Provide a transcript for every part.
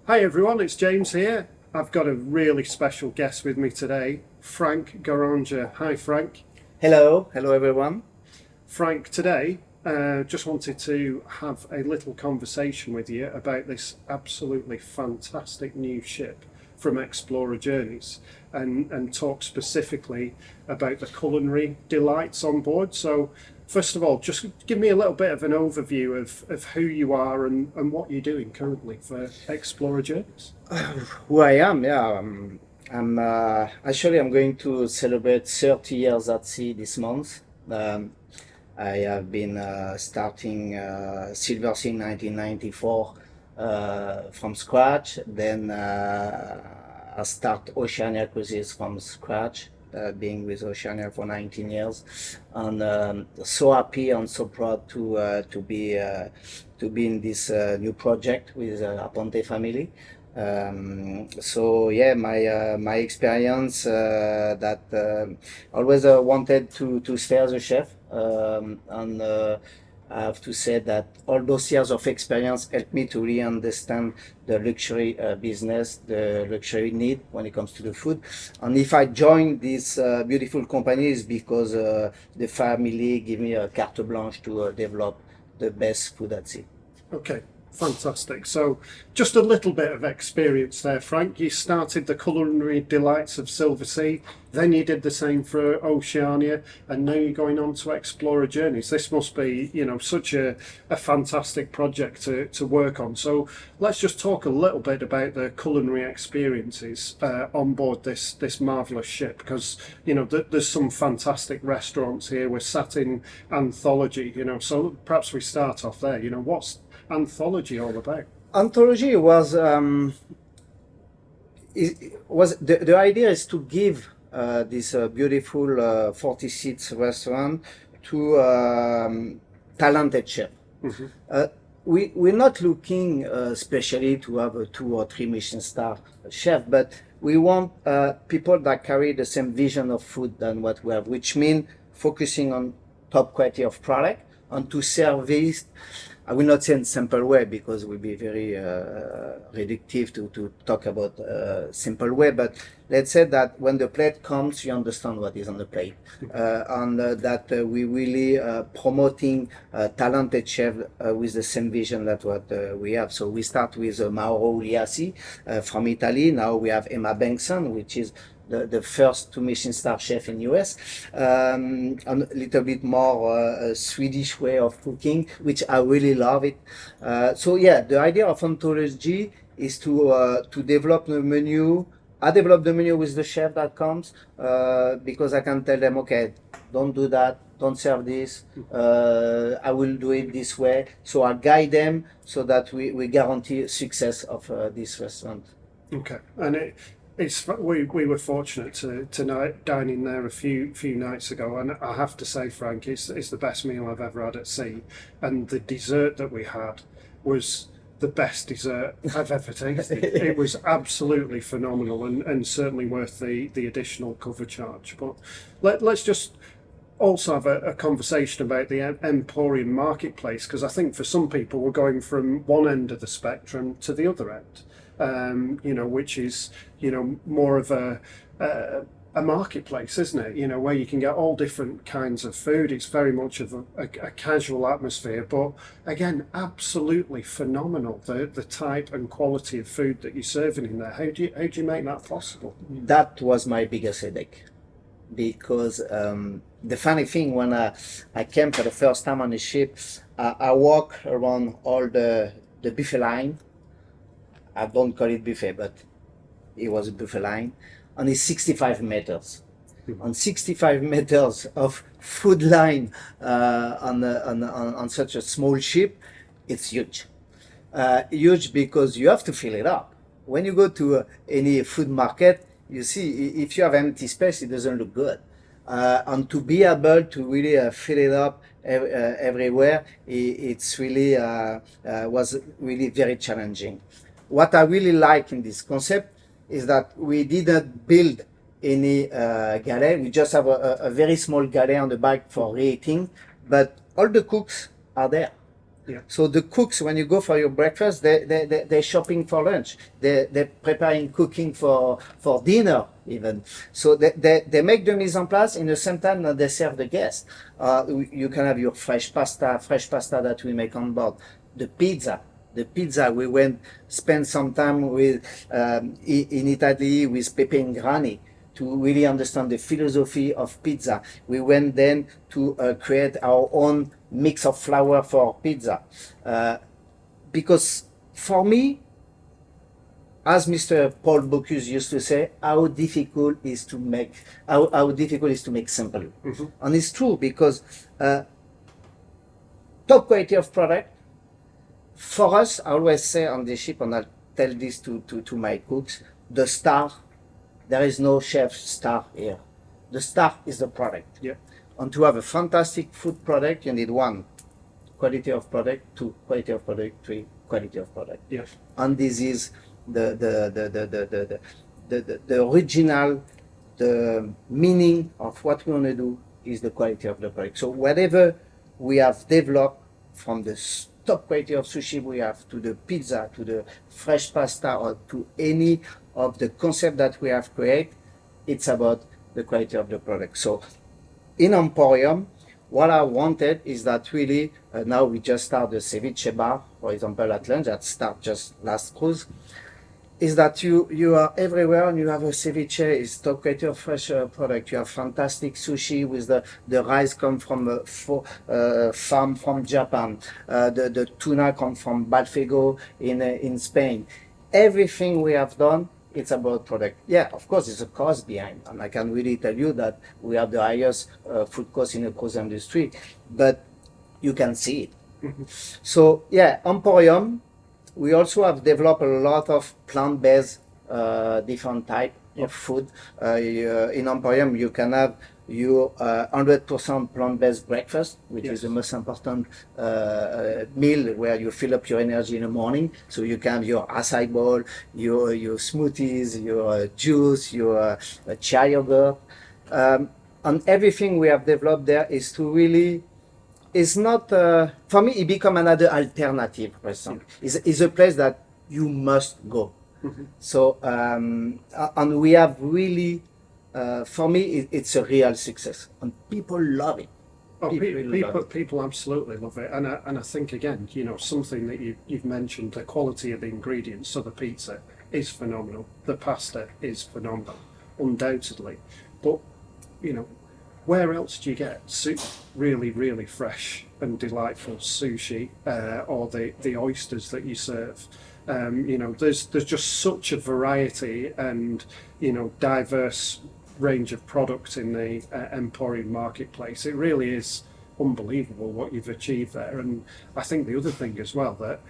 Hi everyone, it's James here. I've got a really special guest with me today, Franck Garanger. Hi Franck. Hello everyone. Franck, today just wanted to have a little conversation with you about this absolutely fantastic new ship from Explora Journeys and talk specifically about the culinary delights on board. So first of all, just give me a little bit of an overview of who you are and what you're doing currently for Explora Journeys. Who I am, yeah. I'm actually I'm going to celebrate 30 years at sea this month. I have been starting Silver Sea in 1994 from scratch. Then I start Oceania Cruises from scratch, being with Oceania for 19 years, and so happy and so proud to be in this new project with Aponte family. So yeah, my experience that always wanted to stay as a chef, and I have to say that all those years of experience helped me to really understand the luxury business, the luxury need when it comes to the food. And if I joined this beautiful company, is because the family give me a carte blanche to develop the best food at sea. Okay, fantastic. So, just a little bit of experience there, Frank. You started the culinary delights of Silver Sea, then you did the same for Oceania, and now you're going on to Explora Journeys. This must be, such a fantastic project to work on. So, let's just talk a little bit about the culinary experiences on board this marvelous ship, because there's some fantastic restaurants here. We're sat in Anthology, so perhaps we start off there. What's Anthology all about? Anthology was the idea is to give this beautiful 40 seats restaurant to talented chef. Mm-hmm. We're not looking especially to have a 2 or 3 Michelin star chef, but we want people that carry the same vision of food than what we have, which means focusing on top quality of product and to service. I will not say in simple way because it will be very reductive to talk about simple way, but let's say that when the plate comes, you understand what is on the plate, and that we really promoting talented chef with the same vision that what we have. So we start with Mauro Uliassi from Italy. Now we have Emma Bengtson, which is the first 2 Michelin star chef in US, and a little bit more Swedish way of cooking, which I really love it. So yeah, the idea of Anthology is to develop the menu. I develop the menu with the chef that comes because I can tell them, okay, don't do that, don't serve this, I will do it this way. So I guide them so that we guarantee success of this restaurant. Okay, and we were fortunate to dine in there a few nights ago, and I have to say, Frank, it's the best meal I've ever had at sea, and the dessert that we had was the best dessert I've ever tasted. It was absolutely phenomenal, and certainly worth the additional cover charge. But let's just also have a conversation about the Emporium marketplace, because I think for some people we're going from one end of the spectrum to the other end. Which is, more of a marketplace, isn't it? Where you can get all different kinds of food. It's very much of a casual atmosphere, but again, absolutely phenomenal. The type and quality of food that you're serving in there. How do you make that possible? That was my biggest headache, because the funny thing, when I came for the first time on the ship, I walk around all the buffet line. I don't call it buffet, but it was a buffet line, and it's 65 meters. On 65 meters of food line on such a small ship, it's huge. Huge because you have to fill it up. When you go to any food market, you see if you have empty space, it doesn't look good. And to be able to really fill it up everywhere, it's really was really very challenging. What I really like in this concept is that we didn't build any galley. We just have a very small galley on the back for reheating, but all the cooks are there. Yeah. So the cooks, when you go for your breakfast, they're shopping for lunch. They're preparing cooking for dinner even. So they make the mise en place in the same time that they serve the guests. You can have your fresh pasta that we make on board. The pizza, we went spend some time with in Italy with Pepe and Grani to really understand the philosophy of pizza. We went then to create our own mix of flour for pizza. Because for me, as Mr. Paul Bocuse used to say, how difficult is to make simple. Mm-hmm. And it's true because top quality of product, for us, I always say on the ship, and I'll tell this to my cooks, the star, there is no chef star here. The star is the product. Yeah. And to have a fantastic food product, you need one, quality of product, two, quality of product, three, quality of product. Yeah. And this is the original, the meaning of what we want to do is the quality of the product. So whatever we have developed from the top quality of sushi we have to the pizza, to the fresh pasta, or to any of the concept that we have created, it's about the quality of the product. So in Emporium, what I wanted is that really, now we just start the ceviche bar, for example, at lunch, that start just last cruise, is that you are everywhere and you have a ceviche, it's top quality of fresh product. You have fantastic sushi with the rice come from a farm from Japan. The tuna come from Balfego in Spain. Everything we have done, it's about product. Yeah, of course, it's a cost behind. And I can really tell you that we have the highest food cost in the cruise industry, but you can see it. Mm-hmm. So yeah, Emporium, we also have developed a lot of plant-based different type of food. In Emporium, you can have your 100% plant-based breakfast, which is the most important meal where you fill up your energy in the morning. So you can have your acai bowl, your smoothies, your juice, your chai yogurt. And everything we have developed there is to really, it's not, for me, it become another alternative restaurant. It's a place that you must go. Mm-hmm. So, and we have really, for me, it's a real success, and people love it. Oh, people absolutely love it, and I think again, something that you've mentioned, the quality of the ingredients. So the pizza is phenomenal, the pasta is phenomenal, undoubtedly, but where else do you get really, really fresh and delightful sushi or the oysters that you serve? There's just such a variety and diverse range of products in the Emporium marketplace. It really is unbelievable what you've achieved there. And I think the other thing as well that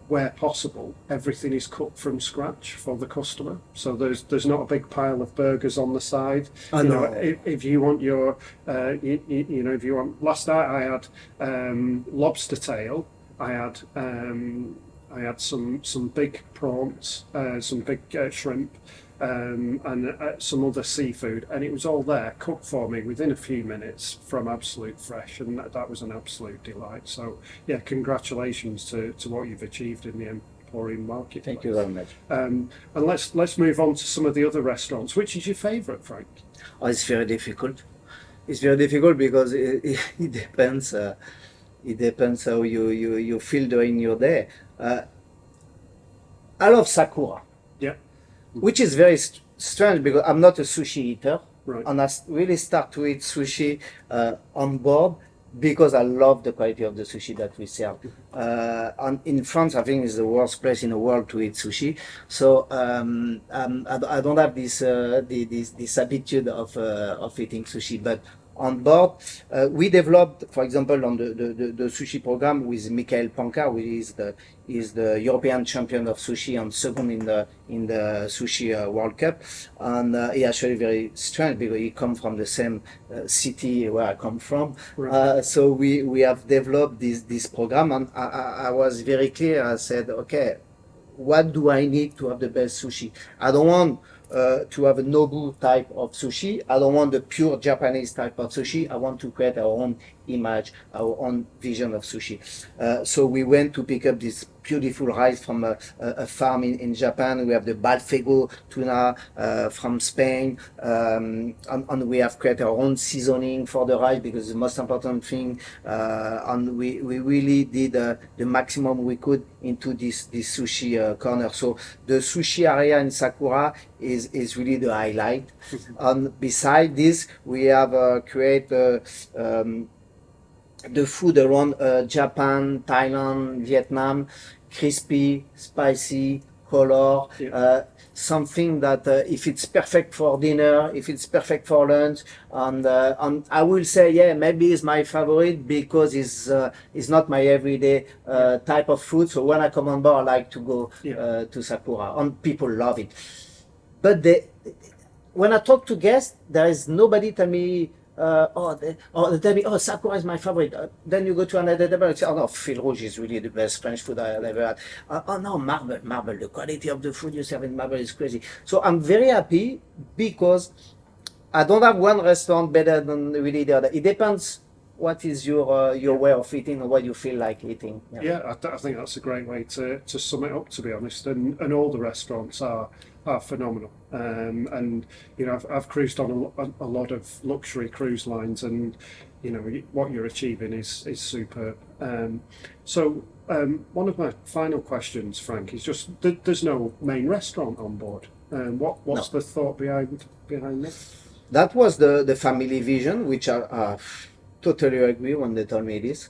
where possible, everything is cooked from scratch for the customer. So there's not a big pile of burgers on the side. If you want your, if you want. Last night I had lobster tail. I had some big prawns, some big shrimp, and some other seafood, and it was all there cooked for me within a few minutes from absolute fresh, and that was an absolute delight. So yeah, congratulations to what you've achieved in the Emporium market. Thank you very much. And let's move on to some of the other restaurants. Which is your favourite, Frank? Oh, it's very difficult. It's very difficult because it depends. It depends how you feel during your day. I love Sakura. Yeah. Which is very strange because I'm not a sushi eater. Right. And I really start to eat sushi on board because I love the quality of the sushi that we serve. And in France, I think it's the worst place in the world to eat sushi. So I don't have this habitude of eating sushi, but on board, we developed, for example, on the sushi program with Michael Panka, who is the European champion of sushi and second in the sushi World Cup, and he actually very strange because he come from the same city where I come from. Right. So we have developed this program, and I was very clear. I said, okay, what do I need to have the best sushi? I don't want to have a Nobu type of sushi. I don't want the pure Japanese type of sushi. I want to create our own image, our own vision of sushi. So we went to pick up this beautiful rice from a farm in Japan. We have the Balfego tuna from Spain, and we have created our own seasoning for the rice because the most important thing, and we really did the maximum we could into this sushi corner. So the sushi area in Sakura is really the highlight. And beside this, we have created the food around Japan, Thailand, Vietnam, crispy, spicy, color, something that if it's perfect for dinner, if it's perfect for lunch, and I will say, yeah, maybe it's my favorite because it's not my everyday type of food. So when I come on board, I like to go to Sakura, and people love it. But when I talk to guests, there is nobody tell me, they tell me, oh, Sakura is my favorite. Then you go to another table and say, oh no, fil rouge is really the best French food I ever had. Oh no, marble, the quality of the food you serve in marble is crazy. So I'm very happy because I don't have one restaurant better than really the other. It depends what is your way of eating and what you feel like eating. I think that's a great way to sum it up, to be honest. And all the restaurants are phenomenal. And you know, I've cruised on a lot of luxury cruise lines, and you know what you're achieving is superb. So one of my final questions, Frank, is just there's no main restaurant on board. What's the thought behind this? That was the family vision, which I totally agree when they told me this.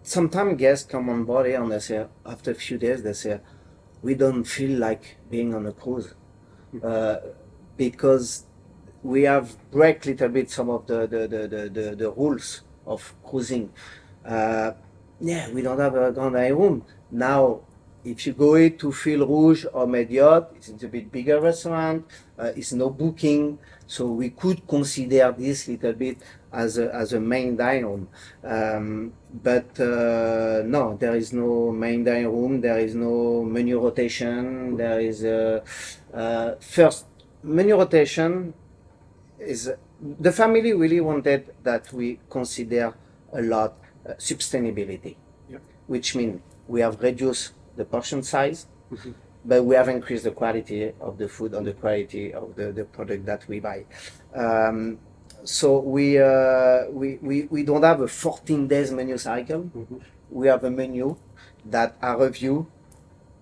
Sometimes guests come on board here and they say, after a few days, they say, we don't feel like being on a cruise because we have break little bit some of the rules of cruising. We don't have a grand room. Now, if you go to Fil Rouge or Mediot, it's a bit bigger restaurant, it's no booking, so we could consider this little bit as a main dining room. But no, there is no main dining room, there is no menu rotation, there is first menu rotation is the family really wanted that we consider a lot sustainability, which means we have reduced the portion size, but we have increased the quality of the food and the quality of the product that we buy. So we don't have a 14 days menu cycle. We have a menu that are reviewed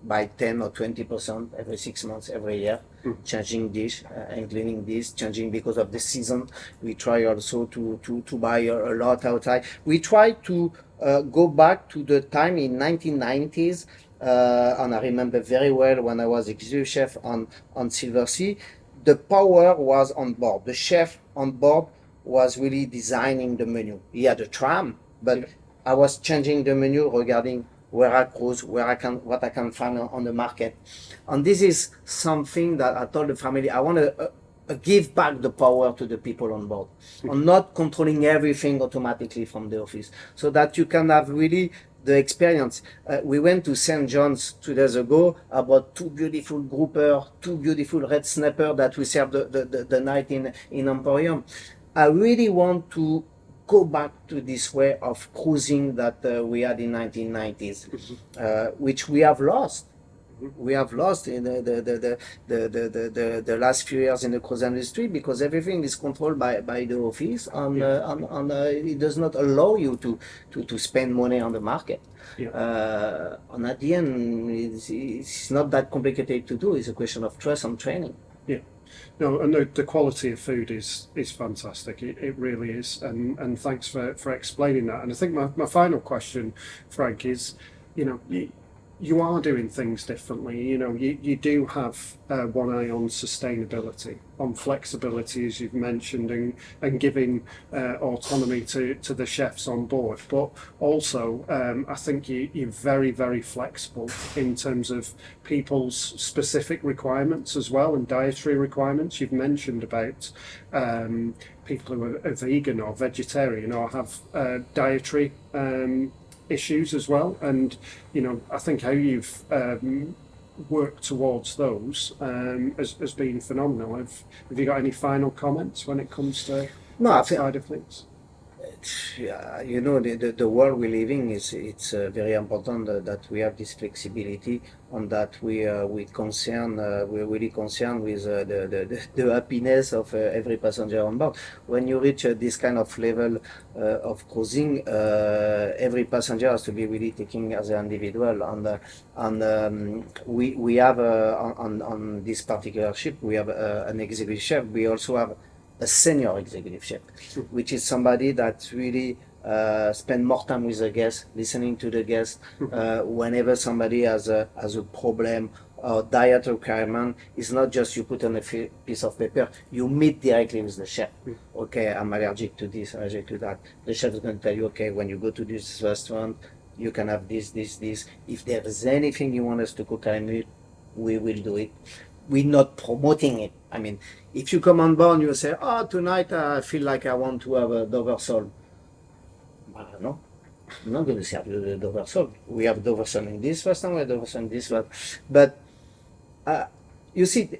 by 10 or 20% every 6 months, every year, changing dish, including this, changing because of the season. We try also to buy a lot outside. We try to go back to the time in 1990s, and I remember very well when I was executive chef on Silver Sea, the power was on board. The chef on board was really designing the menu. He had a tram, but I was changing the menu regarding where I cruise, what I can find on the market. And this is something that I told the family, I want to give back the power to the people on board. And not controlling everything automatically from the office, so that you can have really the experience. We went to St. John's 2 days ago, about 2 beautiful grouper, 2 beautiful red snapper that we served the night in Emporium. I really want to go back to this way of cruising that we had in 1990s, which we have lost. We have lost in the last few years in the cruise industry because everything is controlled by the office, and it does not allow you to spend money on the market. And at the end, it's not that complicated to do. It's a question of trust and training. No, and the quality of food is fantastic. It really is, and thanks for explaining that. And I think my final question, Frank, is, you know, you are doing things differently. You know, you do have one eye on sustainability, on flexibility, as you've mentioned, and giving autonomy to the chefs on board. But also, I think you're very, very flexible in terms of people's specific requirements as well, and dietary requirements. You've mentioned about people who are vegan or vegetarian or have dietary issues as well, and you know, I think how you've worked towards those has been phenomenal. Have you got any final comments when it comes to that side of things? you know, the world we live in is it's very important that we have this flexibility, and that we're really concerned with the happiness of every passenger on board. When you reach this kind of level of cruising, every passenger has to be really taking as an individual, and we have on this particular ship we have an executive chef. We also have a senior executive chef, which is somebody that really spend more time with the guest, listening to the guest. Whenever somebody has a problem or diet requirement, it's not just you put on a piece of paper. You meet directly with the chef. Okay, I'm allergic to this, allergic to that. The chef is going to tell you, okay, when you go to this restaurant, you can have this. If there is anything you want us to cook, we will do it. We're not promoting it. I mean, if you come on board and you say, oh, tonight I feel like I want to have a Dover sole. No, I'm not going to serve you the Dover sole. We have Dover sole in this restaurant, we have Dover sole in this one. But you see,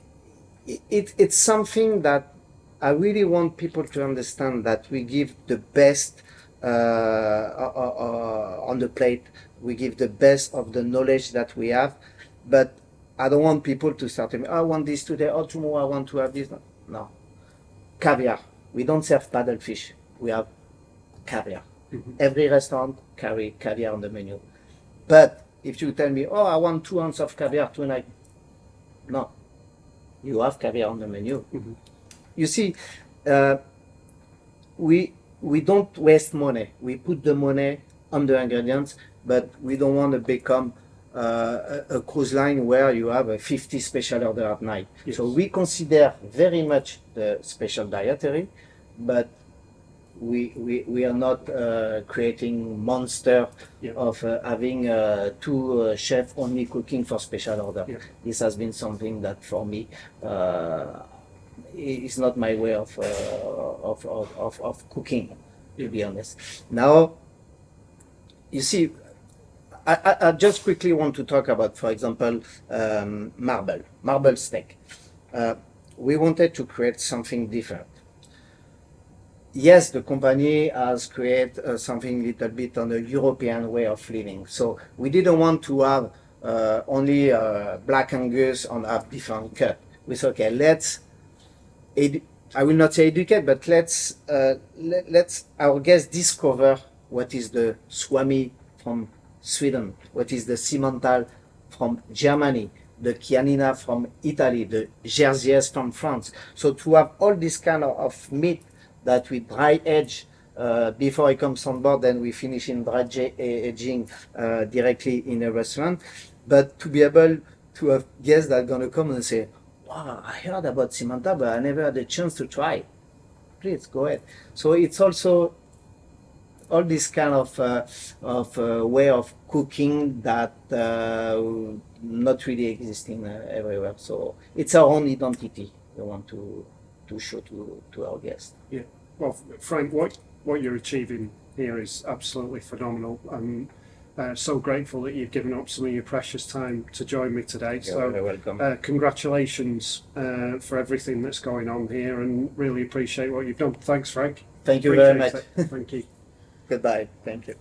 it's something that I really want people to understand, that we give the best on the plate. We give the best of the knowledge that we have. But I don't want people to start telling me, I want this today, or tomorrow I want to have this. No. Caviar. We don't serve paddlefish. We have caviar. Every restaurant carry caviar on the menu. But if you tell me, oh, I want 2 ounces of caviar tonight, no. You have caviar on the menu. You see, we don't waste money. We put the money on the ingredients, but we don't want to become a cruise line where you have a 50 special order at night. Yes. So we consider very much the special dietary, but we are not creating monster of having 2 chefs only cooking for special order. Yeah. This has been something that for me is not my way of cooking, to be honest. Now, you see, I just quickly want to talk about, for example, marble steak. We wanted to create something different. Yes, the company has created something little bit on the European way of living. So we didn't want to have only Black Angus and have different cut. We said, okay, I will not say educate, but let's our guests discover what is the Swami from Sweden, what is the Simmental from Germany, the Chianina from Italy, the Jerseys from France. So to have all this kind of meat that we dry age before it comes on board, then we finish in dry aging directly in a restaurant. But to be able to have guests that are going to come and say, wow, I heard about Simmental, but I never had a chance to try it. Please go ahead. So it's also all this kind of way of cooking that not really existing everywhere. So it's our own identity we want to show to our guests. Yeah. Well, Frank, what you're achieving here is absolutely phenomenal. I'm so grateful that you've given up some of your precious time to join me today. You're very welcome. Congratulations for everything that's going on here, and really appreciate what you've done. Thanks, Frank. Thank you very much. Thank you. Goodbye. Thank you.